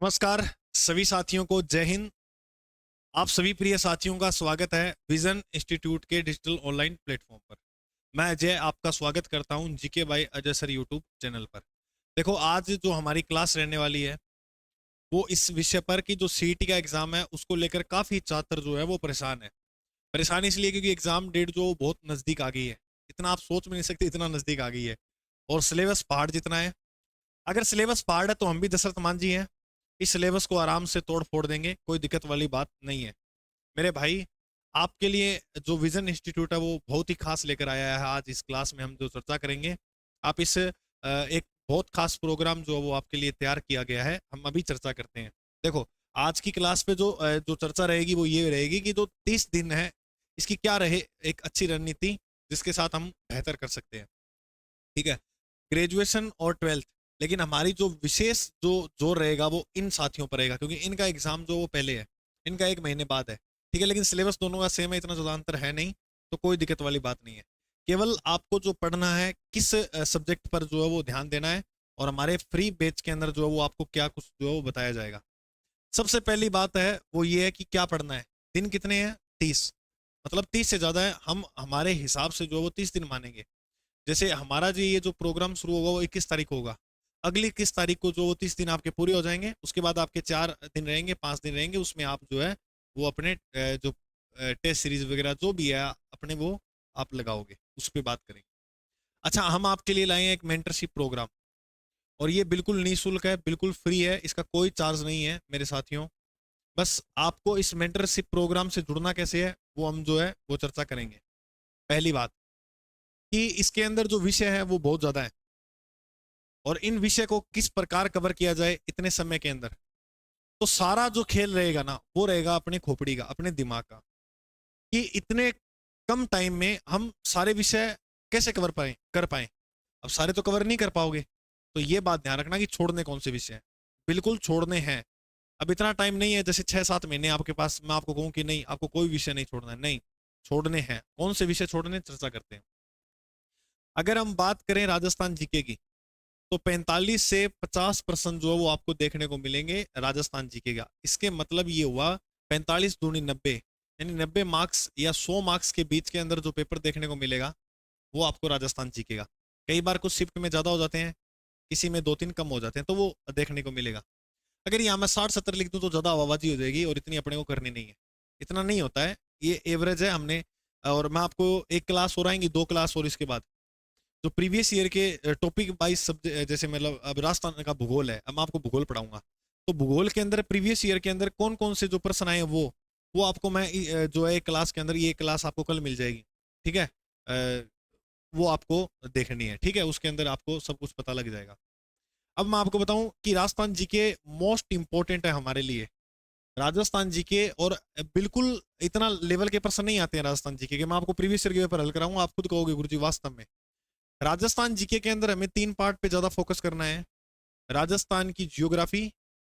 नमस्कार सभी साथियों को जय हिंद। आप सभी प्रिय साथियों का स्वागत है विजन इंस्टीट्यूट के डिजिटल ऑनलाइन प्लेटफॉर्म पर। मैं अजय आपका स्वागत करता हूं GK by Ajay sir YouTube channel पर। देखो, आज जो हमारी क्लास रहने वाली है वो इस विषय पर कि जो सीईटी का एग्जाम है उसको लेकर काफी छात्र जो है वो परेशान है। परेशान इसलिए क्योंकि एग्जाम डेट जो बहुत नजदीक आ गई है। इतना आप सोच भी नहीं सकते, इतना नजदीक आ गई है और सिलेबस पहाड़ जितना है। अगर सिलेबस पहाड़ है तो हम भी दशरथ मान जी हैं, इस सिलेबस को आराम से तोड़ फोड़ देंगे, कोई दिक्कत वाली बात नहीं है। मेरे भाई, आपके लिए जो विजन इंस्टीट्यूट है वो बहुत ही खास लेकर आया है। आज इस क्लास में हम जो चर्चा करेंगे, आप इस एक बहुत खास प्रोग्राम जो है वो आपके लिए तैयार किया गया है, हम अभी चर्चा करते हैं। देखो, आज की क्लास पे जो चर्चा रहेगी वो ये रहेगी कि जो 30 दिन है इसकी क्या रहे एक अच्छी रणनीति जिसके साथ हम बेहतर कर सकते हैं। ठीक है, ग्रेजुएशन और ट्वेल्थ, लेकिन हमारी जो विशेष जो जोर रहेगा वो इन साथियों पर रहेगा क्योंकि इनका एग्जाम जो वो पहले है, इनका 1 महीने बाद है। ठीक है, लेकिन सिलेबस दोनों का सेम है, इतना ज़्यादा अंतर है नहीं, तो कोई दिक्कत वाली बात नहीं है। केवल आपको जो पढ़ना है किस सब्जेक्ट पर जो है वो ध्यान देना है, और हमारे फ्री बैच के अंदर जो है वो आपको क्या कुछ जो है वो बताया जाएगा। सबसे पहली बात है वो ये है कि क्या पढ़ना है। दिन कितने हैं? 30। मतलब 30 से ज़्यादा है, हम हमारे हिसाब से जो है वो 30 दिन मानेंगे। जैसे हमारा जो ये जो प्रोग्राम शुरू होगा वो 21 तारीख को होगा। अगली 21 तारीख को जो 30 दिन आपके पूरे हो जाएंगे, उसके बाद आपके 4 दिन रहेंगे, 5 दिन रहेंगे, उसमें आप जो है वो अपने जो टेस्ट सीरीज वगैरह जो भी है अपने वो आप लगाओगे, उस पर बात करेंगे। अच्छा, हम आपके लिए लाए हैं एक मेंटरशिप प्रोग्राम, और ये बिल्कुल निःशुल्क है, बिल्कुल फ्री है, इसका कोई चार्ज नहीं है मेरे साथियों। बस आपको इस मेंटरशिप प्रोग्राम से जुड़ना कैसे है वो हम जो है वो चर्चा करेंगे। पहली बात कि इसके अंदर जो विषय है वो बहुत ज्यादा है, और इन विषय को किस प्रकार कवर किया जाए इतने समय के अंदर। तो सारा जो खेल रहेगा ना वो रहेगा अपने खोपड़ी का, अपने दिमाग का, कि इतने कम टाइम में हम सारे विषय कैसे कर पाए। अब सारे तो कवर नहीं कर पाओगे, तो ये बात ध्यान रखना कि छोड़ने कौन से विषय हैं। बिल्कुल छोड़ने हैं। अब इतना टाइम नहीं है जैसे 6-7 महीने आपके पास मैं आपको कहूं कि नहीं आपको कोई विषय नहीं छोड़ना है, नहीं, छोड़ने हैं। कौन से विषय छोड़ने चर्चा करते हैं। अगर हम बात करें राजस्थान जीके की, तो 45 से 50% जो है वो आपको देखने को मिलेंगे राजस्थान जीके का। इसके मतलब ये हुआ 45 दूनी 90, यानी 90 मार्क्स या 100 मार्क्स के बीच के अंदर जो पेपर देखने को मिलेगा वो आपको राजस्थान जीके का। कई बार कुछ शिफ्ट में ज्यादा हो जाते हैं, किसी में 2-3 कम हो जाते हैं, तो वो देखने को मिलेगा। अगर यहाँ मैं 60-70 लिख दूं तो ज्यादा आवाजाही हो जाएगी और इतनी अपने को करनी नहीं है। इतना नहीं होता है, ये एवरेज है हमने। और मैं आपको एक क्लास और आएंगी, 2 क्लास और इसके बाद जो प्रीवियस ईयर के टॉपिक वाइज सब्जेक्ट, जैसे मतलब अब राजस्थान का भूगोल है, अब मैं आपको भूगोल पढ़ाऊंगा, तो भूगोल के अंदर प्रीवियस ईयर के अंदर कौन कौन से जो प्रश्न आए हैं वो आपको मैं जो है क्लास के अंदर, ये क्लास आपको कल मिल जाएगी। ठीक है, वो आपको देखनी है। ठीक है, उसके अंदर आपको सब कुछ पता लग जाएगा। अब मैं आपको बताऊं कि राजस्थान जीके मोस्ट इंपॉर्टेंट है हमारे लिए। राजस्थान जीके, और बिल्कुल इतना लेवल के प्रश्न नहीं आते हैं राजस्थान जीके के। मैं आपको प्रीवियस ईयर के पेपर हल कराऊंगा, आप खुद कहोगे गुरुजी वास्तव में राजस्थान जीके के अंदर हमें 3 पार्ट पे ज्यादा फोकस करना है। राजस्थान की जियोग्राफी,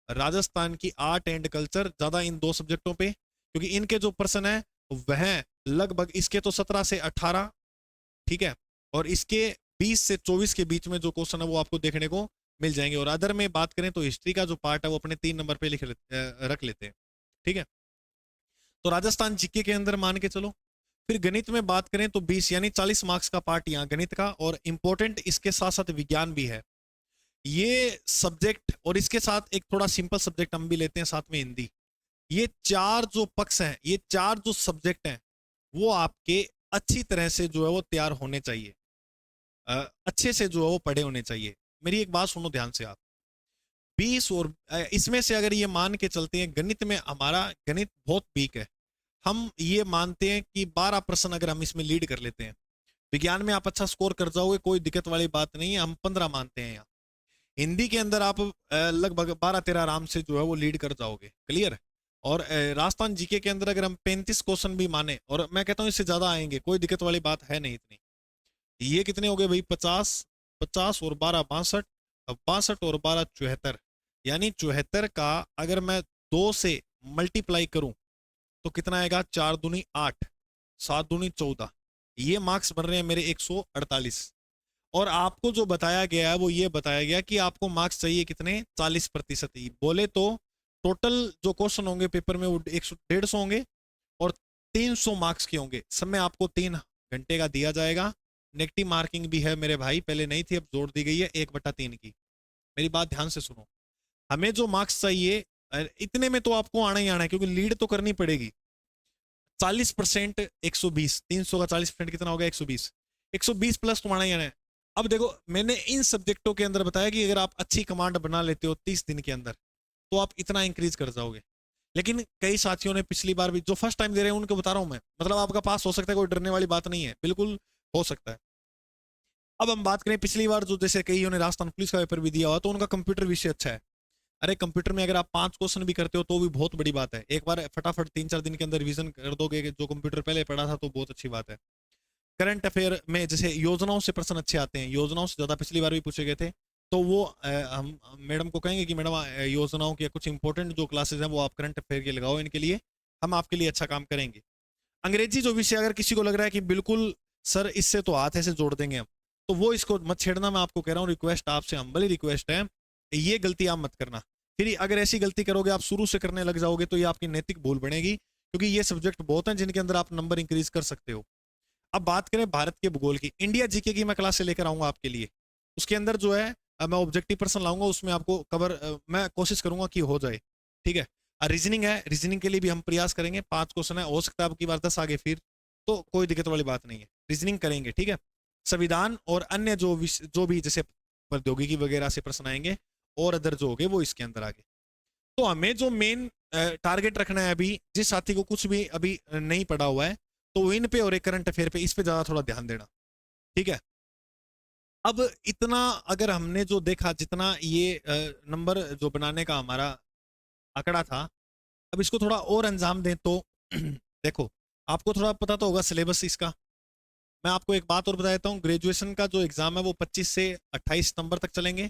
राजस्थान की आर्ट एंड कल्चर, ज्यादा इन 2 सब्जेक्टों पे, क्योंकि इनके जो प्रश्न है वह लगभग इसके तो 17 से 18। ठीक है, और इसके 20 से 24 के बीच में जो क्वेश्चन है वो आपको देखने को मिल जाएंगे। और अदर में बात करें तो हिस्ट्री का जो पार्ट है वो अपने 3 नंबर पे रख लेते हैं। ठीक है, तो राजस्थान जीके के अंदर मान के चलो। फिर गणित में बात करें तो 20 यानी 40 मार्क्स का पार्ट यहाँ गणित का, और इंपॉर्टेंट इसके साथ साथ विज्ञान भी है ये सब्जेक्ट। और इसके साथ एक थोड़ा सिंपल सब्जेक्ट हम भी लेते हैं साथ में, हिंदी। ये 4 जो पक्ष हैं, ये 4 जो सब्जेक्ट हैं वो आपके अच्छी तरह से जो है वो तैयार होने चाहिए, अच्छे से जो है वो पढ़े होने चाहिए। मेरी एक बात सुनो ध्यान से आप। 20 और इसमें से अगर ये मान के चलते हैं गणित में हमारा गणित बहुत वीक है, हम ये मानते हैं कि 12 प्रश्न अगर हम इसमें लीड कर लेते हैं, विज्ञान में आप अच्छा स्कोर कर जाओगे, कोई दिक्कत वाली बात नहीं है, हम 15 मानते हैं यहाँ। हिंदी के अंदर आप लगभग 12-13 आराम से जो है वो लीड कर जाओगे, क्लियर। और राजस्थान जीके के अंदर अगर हम 35 क्वेश्चन भी माने, और मैं कहता हूँ इससे ज्यादा आएंगे, कोई दिक्कत वाली बात है नहीं इतनी। ये कितने हो गए भाई? 50, 50 और 12 62, 62 और 12 74, यानी 74 का अगर मैं 2 से मल्टीप्लाई करूं तो कितना आएगा? 4 दूनी 8, 7 दूनी 14, ये मार्क्स बन रहे हैं मेरे 148। और आपको जो बताया गया है वो ये बताया गया कि आपको मार्क्स चाहिए कितने, 40% ही बोले तो टोटल जो क्वेश्चन होंगे पेपर में वो 150 होंगे और 300 मार्क्स के होंगे। सब में आपको 3 घंटे का दिया जाएगा। नेगेटिव मार्किंग भी है मेरे भाई, पहले नहीं थी अब जोड़ दी गई है 1/3 की। मेरी बात ध्यान से सुनो, हमें जो मार्क्स चाहिए इतने में तो आपको आना ही आना है, क्योंकि लीड तो करनी पड़ेगी। 40% 120, 300 का 40% कितना हो गया, 120। 120 प्लस तो आना ही आना है। अब देखो मैंने इन सब्जेक्टों के अंदर बताया कि अगर आप अच्छी कमांड बना लेते हो 30 दिन के अंदर तो आप इतना इंक्रीज कर जाओगे। लेकिन कई साथियों ने पिछली बार भी, जो फर्स्ट टाइम दे रहे हैं उनको बता रहा हूं मैं, मतलब आपका पास हो सकता है, कोई डरने वाली बात नहीं है, बिल्कुल हो सकता है। अब हम बात करें पिछली बार जो जैसे कईयों ने राजस्थान पुलिस का पेपर भी दिया हुआ तो उनका कंप्यूटर विषय अच्छा है। अरे कंप्यूटर में अगर आप 5 क्वेश्चन भी करते हो तो भी बहुत बड़ी बात है। एक बार फटाफट 3-4 दिन के अंदर रिवीजन कर दोगे जो कंप्यूटर पहले पढ़ा था तो बहुत अच्छी बात है। करंट अफेयर में जैसे योजनाओं से प्रश्न अच्छे आते हैं, योजनाओं से ज्यादा पिछली बार भी पूछे गए थे। तो वो हम मैडम को कहेंगे कि मैडम योजनाओं के कुछ इंपॉर्टेंट जो क्लासेस हैं वो आप करंट अफेयर के लगाओ इनके लिए, हम आपके लिए अच्छा काम करेंगे। अंग्रेजी जो विषय अगर किसी को लग रहा है कि बिल्कुल सर इससे तो हाथ ऐसे जोड़ देंगे हम, तो वो इसको मत छेड़ना। मैं आपको कह रहा हूँ, रिक्वेस्ट आपसे हम्बली रिक्वेस्ट है, ये गलती आप मत करना। फिर अगर ऐसी गलती करोगे आप शुरू से करने लग जाओगे तो ये आपकी नैतिक भूल बनेगी, क्योंकि ये सब्जेक्ट बहुत हैं जिनके अंदर आप नंबर इंक्रीज कर सकते हो। अब बात करें भारत के भूगोल की, इंडिया जीके की मैं क्लास से लेकर आऊंगा आपके लिए। उसके अंदर जो है मैं ऑब्जेक्टिव पर्सन लाऊंगा, उसमें आपको कवर मैं कोशिश करूंगा कि हो जाए। ठीक है। रीजनिंग है, रीजनिंग के लिए भी हम प्रयास करेंगे। 5 क्वेश्चन है, हो सकता है आपकी बार 10 आगे, फिर तो कोई दिक्कत वाली बात नहीं है, रीजनिंग करेंगे। ठीक है। संविधान और अन्य जो भी जैसे प्रौद्योगिकी वगैरह से प्रश्न आएंगे और अदर जो होंगे वो इसके अंदर आगे। तो हमें जो मेन टारगेट रखना है, अभी जिस साथी को कुछ भी अभी नहीं पड़ा हुआ है तो इन पे और एक करंट अफेयर पे, इस पे ज्यादा थोड़ा ध्यान देना। ठीक है। अब इतना अगर हमने जो देखा, जितना ये नंबर जो बनाने का हमारा आंकड़ा था, अब इसको थोड़ा और अंजाम दें तो देखो आपको थोड़ा पता तो होगा सिलेबस इसका। मैं आपको एक बात और बता देता हूँ, ग्रेजुएशन का जो एग्जाम है वो 25 से 28 सितंबर तक चलेंगे।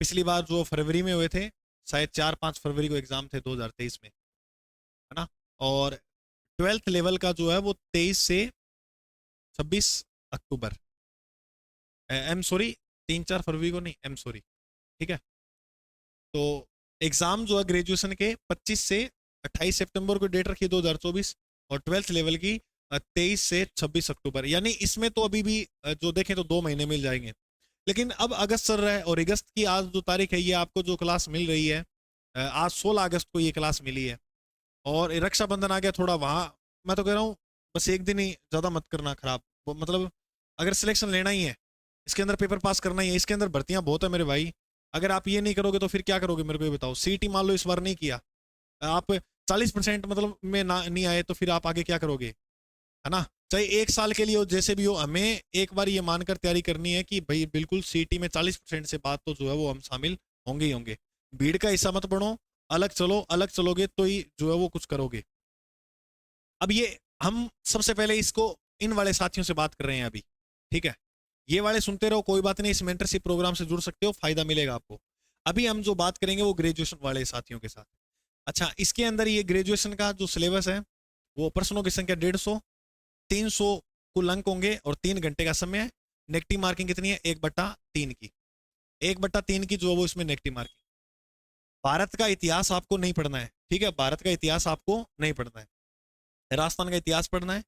पिछली बार जो फरवरी में हुए थे, शायद 4-5 फरवरी को एग्जाम थे 2023 में, है ना। और 12th लेवल का जो है वो 23 से 26 अक्टूबर, एम सॉरी, 3-4 फरवरी को नहीं, एम सॉरी। ठीक है। तो एग्जाम जो है ग्रेजुएशन के 25 से 28 सितंबर को डेट रखी 2024, और 12th लेवल की 23 से 26 अक्टूबर। यानी इसमें तो अभी भी जो देखें तो 2 महीने मिल जाएंगे। लेकिन अब अगस्त चल रहा है और अगस्त की आज जो तारीख है, ये आपको जो क्लास मिल रही है, आज 16 अगस्त को ये क्लास मिली है। और रक्षाबंधन आ गया थोड़ा, वहां मैं तो कह रहा हूँ बस एक दिन ही, ज्यादा मत करना खराब। मतलब अगर सिलेक्शन लेना ही है, इसके अंदर पेपर पास करना ही है, इसके अंदर भर्तियां बहुत है मेरे भाई। अगर आप ये नहीं करोगे तो फिर क्या करोगे मेरे को ये बताओ। सीटी मान लो इस बार नहीं किया, आप 40% मतलब में ना नहीं आए, तो फिर आप आगे क्या करोगे, है ना। चाहे 1 साल के लिए हो, जैसे भी हो, हमें एक बार ये मानकर तैयारी करनी है कि भाई बिल्कुल सीटी में 40% से बात तो जो है वो हम शामिल होंगे ही होंगे। भीड़ का हिस्सा मत बनो, अलग चलो, अलग चलोगे तो ही जो है वो कुछ करोगे। अब ये हम सबसे पहले इसको इन वाले साथियों से बात कर रहे हैं अभी। ठीक है। ये वाले सुनते रहो, कोई बात नहीं, इस मेंटरशिप प्रोग्राम से जुड़ सकते हो, फायदा मिलेगा आपको। अभी हम जो बात करेंगे वो ग्रेजुएशन वाले साथियों के साथ। अच्छा, इसके अंदर ये ग्रेजुएशन का जो सिलेबस है वो प्रश्नों की संख्या 150, 300 कुल अंक होंगे और 3 घंटे का समय है। नेगेटिव मार्किंग कितनी है, 1/3 की। 1/3 की जो है वो इसमें नेगेटिव मार्किंग। भारत का इतिहास आपको नहीं पढ़ना है। ठीक है, भारत का इतिहास आपको नहीं पढ़ना है, राजस्थान का इतिहास पढ़ना है।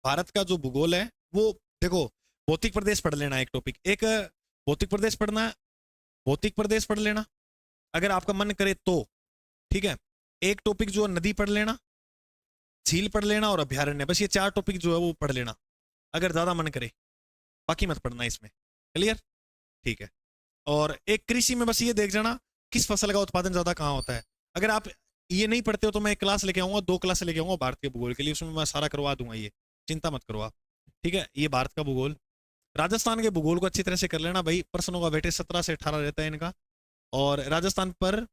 भारत का जो भूगोल है वो देखो, भौतिक प्रदेश पढ़ लेना एक टॉपिक, एक भौतिक प्रदेश पढ़ना है, भौतिक प्रदेश पढ़ लेना अगर आपका मन करे तो। ठीक है। एक टॉपिक जो है नदी पढ़ लेना, झील पढ़ लेना और अभ्यारण्य, बस ये 4 टॉपिक जो है वो पढ़ लेना अगर ज्यादा मन करे, बाकी मत पढ़ना इसमें। क्लियर। ठीक है। और एक कृषि में बस ये देख जाना किस फसल का उत्पादन ज्यादा कहाँ होता है। अगर आप ये नहीं पढ़ते हो तो मैं एक क्लास लेके आऊंगा, 2 क्लास लेके आऊंगा भारत के भूगोल के लिए, उसमें मैं सारा करवा दूंगा, ये चिंता मत करो आप। ठीक है। ये भारत का भूगोल, राजस्थान के भूगोल को अच्छी तरह से कर लेना भाई, प्रश्नों का वेटेज 17 से 18 रहता है इनका। और राजस्थान पर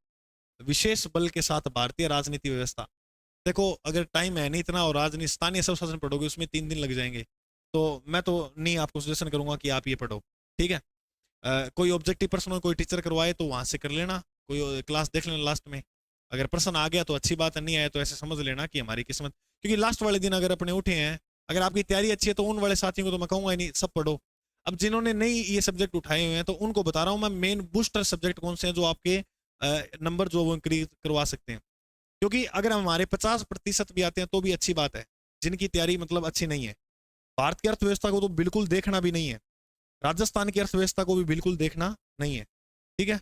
विशेष बल के साथ भारतीय राजनीति व्यवस्था, देखो अगर टाइम है नहीं इतना और राजनीति स्थानीय स्वशासन पढ़ोगे उसमें 3 दिन लग जाएंगे, तो मैं तो नहीं आपको सजेशन करूंगा कि आप ये पढ़ो। ठीक है। कोई ऑब्जेक्टिव प्रश्न हो, कोई टीचर करवाए तो वहां से कर लेना, कोई क्लास देख लेना लास्ट में। अगर प्रश्न आ गया तो अच्छी बात है, नहीं आया तो ऐसे समझ लेना कि हमारी किस्मत, क्योंकि लास्ट वाले दिन अगर अपने उठे हैं, अगर आपकी तैयारी अच्छी है तो उन वाले साथियों को तो मैं कहूंगा ही नहीं सब पढ़ो। अब जिन्होंने नहीं ये सब्जेक्ट उठाए हुए हैं तो उनको बता रहा हूँ मैं, मेन बूस्टर सब्जेक्ट कौन से हैं जो आपके नंबर जो वो इंक्रीज करवा सकते हैं। क्योंकि अगर हमारे 50% भी आते हैं तो भी अच्छी बात है, जिनकी तैयारी मतलब अच्छी नहीं है। भारत की अर्थव्यवस्था को तो बिल्कुल देखना भी नहीं है, राजस्थान की अर्थव्यवस्था को भी बिल्कुल देखना नहीं है, ठीक है।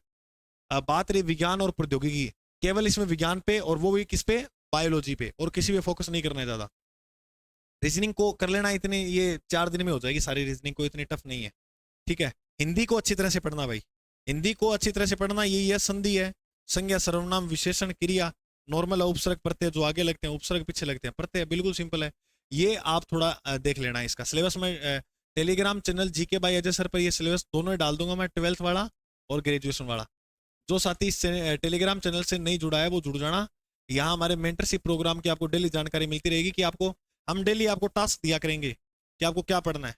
बात रही विज्ञान और प्रौद्योगिकी, केवल इसमें विज्ञान पे, और वो भी किस पे, बायोलॉजी पे, और किसी पे फोकस नहीं करना है ज्यादा। रीजनिंग को कर लेना, इतने ये 4 दिन में हो जाएगी सारी रीजनिंग, को इतनी टफ नहीं है, ठीक है। हिंदी को अच्छी तरह से पढ़ना भाई, हिंदी को अच्छी तरह से पढ़ना। ये संधि है, संज्ञा सर्वनाम विशेषण क्रिया, नॉर्मल उपसर्ग प्रत्यय जो आगे लगते हैं, उपसर्ग पीछे लगते हैं, प्रत्यय बिल्कुल सिंपल है। ये आप थोड़ा देख लेना है। इसका सिलेबस में Telegram channel GK by Ajay sir पर ये सिलेबस दोनों ही डाल दूंगा मैं, 12th वाला और ग्रेजुएशन वाला। जो साथी इस टेलीग्राम चैनल से नहीं जुड़ा है वो जुड़ जाना। यहाँ हमारे मेंटरशिप प्रोग्राम की आपको डेली जानकारी मिलती रहेगी कि आपको हम डेली आपको टास्क दिया करेंगे कि आपको क्या पढ़ना है।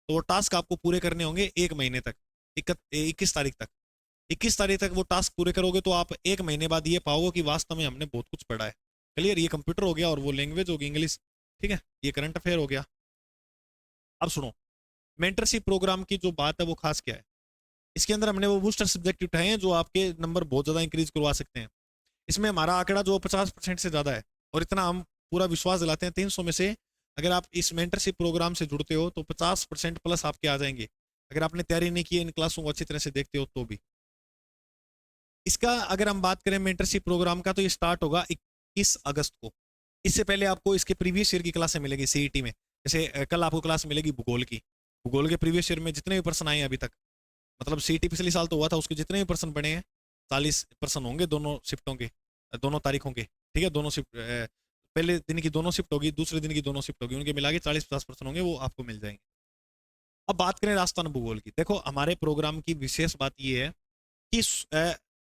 तो वो टास्क आपको पूरे करने होंगे 1 महीने तक, 21 तारीख तक। 21 तारीख तक वो टास्क पूरे करोगे तो आप 1 महीने बाद ये पाओगे कि वास्तव में हमने बहुत कुछ पढ़ा है। क्लियर, ये कंप्यूटर हो गया और वो लैंग्वेज होगी इंग्लिश, ठीक है, ये करंट अफेयर हो गया। अब सुनो, मेंटरशिप प्रोग्राम की जो बात है वो खास क्या है। इसके अंदर हमने वो बूस्टर सब्जेक्ट उठाए हैं जो आपके नंबर बहुत ज्यादा इंक्रीज करवा सकते हैं। इसमें हमारा आंकड़ा जो 50% से ज्यादा है, और इतना हम पूरा विश्वास दिलाते हैं 300 में से अगर आप इस मेंटरशिप प्रोग्राम से जुड़ते हो तो 50% प्लस आपके आ जाएंगे। अगर आपने तैयारी नहीं की है, इन क्लासों को अच्छी तरह से देखते हो तो भी। इसका अगर हम बात करें मेंटरशिप प्रोग्राम का, तो ये स्टार्ट होगा 21 अगस्त को। इससे पहले आपको इसके प्रीवियस ईयर की क्लासें मिलेगी सीईटी में। जैसे कल आपको क्लास मिलेगी भूगोल की, भूगोल के प्रीवियस ईयर में जितने भी पर्सन आए हैं अभी तक, मतलब सीईटी पिछले साल तो हुआ था, उसके जितने भी पर्सन बने हैं 40% होंगे दोनों शिफ्टों के, दोनों तारीखों के, ठीक है। दोनों शिफ्ट, पहले दिन की दोनों शिफ्ट होगी, दूसरे दिन की दोनों शिफ्ट होगी, उनके मिला के 40-50% होंगे, वो आपको मिल जाएंगे। अब बात करें राजस्थान भूगोल की, देखो हमारे प्रोग्राम की विशेष बात यह है कि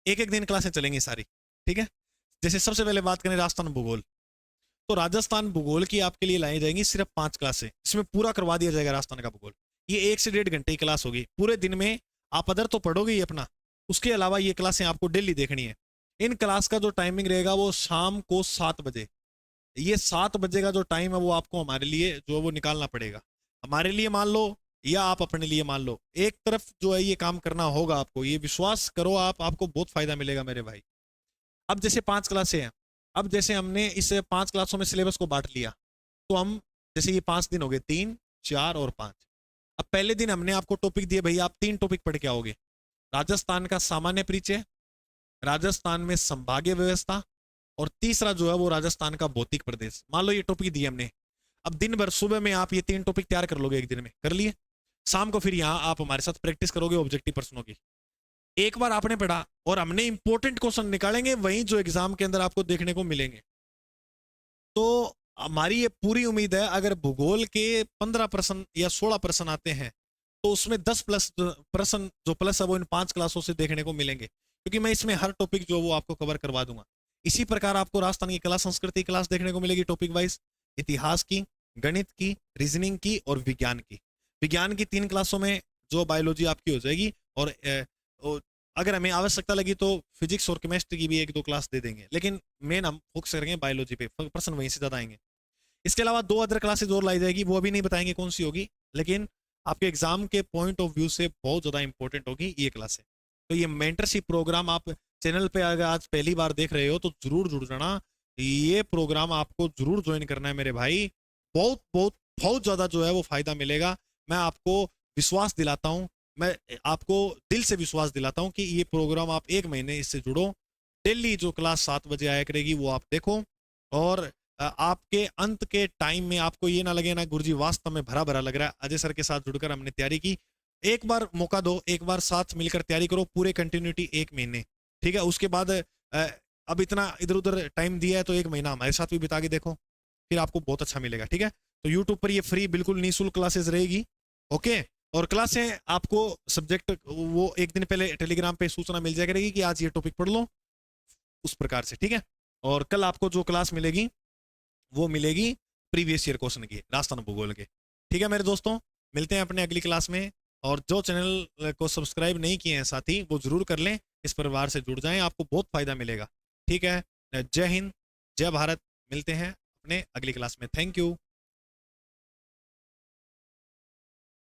एक एक दिन क्लासें चलेंगी सारी, ठीक है। जैसे सबसे पहले बात करें राजस्थान भूगोल, तो राजस्थान भूगोल की आपके लिए लाई जाएंगी सिर्फ 5 क्लासें, इसमें पूरा करवा दिया जाएगा राजस्थान का भूगोल। ये 1 से 1.5 घंटे की क्लास होगी, पूरे दिन में आप अदर तो पढ़ोगे ही अपना, उसके अलावा ये क्लासें आपको डेली देखनी है। इन क्लास का जो टाइमिंग रहेगा वो शाम को 7 बजे, ये 7 बजे का जो टाइम है वो आपको हमारे लिए जो है वो निकालना पड़ेगा। हमारे लिए मान लो या आप अपने लिए मान लो, एक तरफ जो है ये काम करना होगा आपको, ये विश्वास करो आप, आपको बहुत फायदा मिलेगा मेरे भाई। अब जैसे 5 क्लासें हैं, अब जैसे हमने इस 5 क्लासों में सिलेबस को बांट लिया, तो हम जैसे ये 5 दिन हो गए, 3, 4 और 5। अब पहले दिन हमने आपको टॉपिक दिए, भाई आप 3 टॉपिक पढ़ के आओगे। राजस्थान का सामान्य परिचय, राजस्थान में संभागीय व्यवस्था, और तीसरा जो है वो राजस्थान का भौतिक प्रदेश। मान लो ये टॉपिक दिए हमने, अब दिन भर सुबह में आप ये 3 टॉपिक तैयार कर लोगे, एक दिन में कर लिए। शाम को फिर यहाँ आप हमारे साथ प्रैक्टिस करोगे ऑब्जेक्टिव प्रश्नों की। एक बार आपने पढ़ा और हमने इंपॉर्टेंट क्वेश्चन निकालेंगे वहीं जो एग्जाम के अंदर आपको देखने को मिलेंगे। तो हमारी ये पूरी उम्मीद है, अगर भूगोल के 15 प्रश्न या 16 प्रश्न आते हैं तो उसमें 10 प्लस प्रश्न जो प्लस है वो इन 5 क्लासों से देखने को मिलेंगे, क्योंकि मैं इसमें हर टॉपिक जो वो आपको कवर करवा दूंगा। इसी प्रकार आपको राजस्थान की कला संस्कृति क्लास देखने को मिलेगी टॉपिक वाइज, इतिहास की, गणित की, रीजनिंग की और विज्ञान की। विज्ञान की 3 क्लासों में जो बायोलॉजी आपकी हो जाएगी, और अगर हमें आवश्यकता लगी तो फिजिक्स और केमिस्ट्री की भी 1-2 क्लास दे देंगे, लेकिन मेन हम फोकस करेंगे बायोलॉजी पे, प्रश्न वहीं से ज्यादा आएंगे। इसके अलावा 2 अदर क्लासेज और लाई जाएगी, वो अभी नहीं बताएंगे कौन सी होगी, लेकिन आपके एग्जाम के पॉइंट ऑफ व्यू से बहुत ज्यादा इंपॉर्टेंट होगी ये क्लासें। तो ये मेंटरशिप प्रोग्राम आप चैनल पे अगर आज पहली बार देख रहे हो तो जरूर जुड़ जाना, ये प्रोग्राम आपको जरूर ज्वाइन करना है मेरे भाई। बहुत बहुत बहुत ज्यादा जो है वो फायदा मिलेगा। मैं आपको विश्वास दिलाता हूँ, मैं आपको दिल से विश्वास दिलाता हूँ कि ये प्रोग्राम आप 1 महीने इससे जुड़ो, डेली जो क्लास 7 बजे आया करेगी वो आप देखो, और आपके अंत के टाइम में आपको ये ना लगे ना गुरुजी वास्तव में भरा भरा लग रहा है, अजय सर के साथ जुड़कर हमने तैयारी की। एक बार मौका दो, एक बार साथ मिलकर तैयारी करो, पूरे कंटिन्यूटी 1 महीने, ठीक है। उसके बाद अब इतना इधर उधर टाइम दिया है तो 1 महीना हमारे साथ भी बिता के देखो, फिर आपको बहुत अच्छा मिलेगा, ठीक है। तो यूट्यूब पर ये फ्री बिल्कुल निःशुल्क क्लासेस रहेगी, ओके। और क्लासें आपको सब्जेक्ट वो एक दिन पहले टेलीग्राम पे सूचना मिल जाएगी कि आज ये टॉपिक पढ़ लो, उस प्रकार से, ठीक है। और कल आपको जो क्लास मिलेगी वो मिलेगी प्रीवियस ईयर क्वेश्चन की, राजस्थान भूगोल के, ठीक है मेरे दोस्तों। मिलते हैं अपने अगली क्लास में, और जो चैनल को सब्सक्राइब नहीं किए हैं साथी वो जरूर कर लें, इस परिवार से जुड़ जाएं, आपको बहुत फायदा मिलेगा, ठीक है। जय हिंद, जय भारत, मिलते हैं अपने अगली क्लास में, थैंक यू।